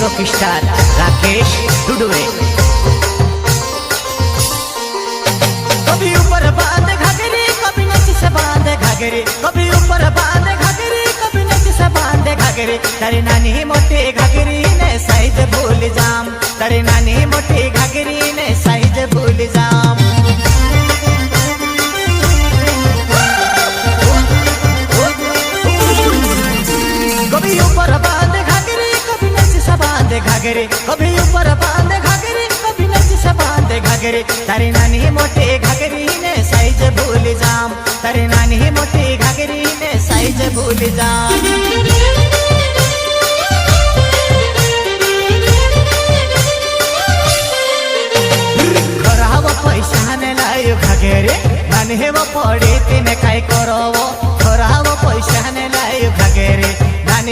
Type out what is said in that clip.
Rockstar Rakesh डुडुए। कभी ऊपर बांध घाघरी कभी नीचे से बांध घाघरी, कभी ऊपर बांध घाघरी कभी नीचे से बांध घाघरी। तारी नानी मोटी घाघरी ने साइज भूल जाम, तारी नानी मोटी घाघरी ने साइज भूल जाम। कभी ऊपर बांध घाघरी कभी नीचे से बांध घाघरी, कभी ऊपर बांध घाघरी कभी नीचे से बांध घाघरी। तारी नानी मोटी घाघरी ने साइज भूल जाम, तारी नानी मोटी घाघरी ने साइज भूल जाम।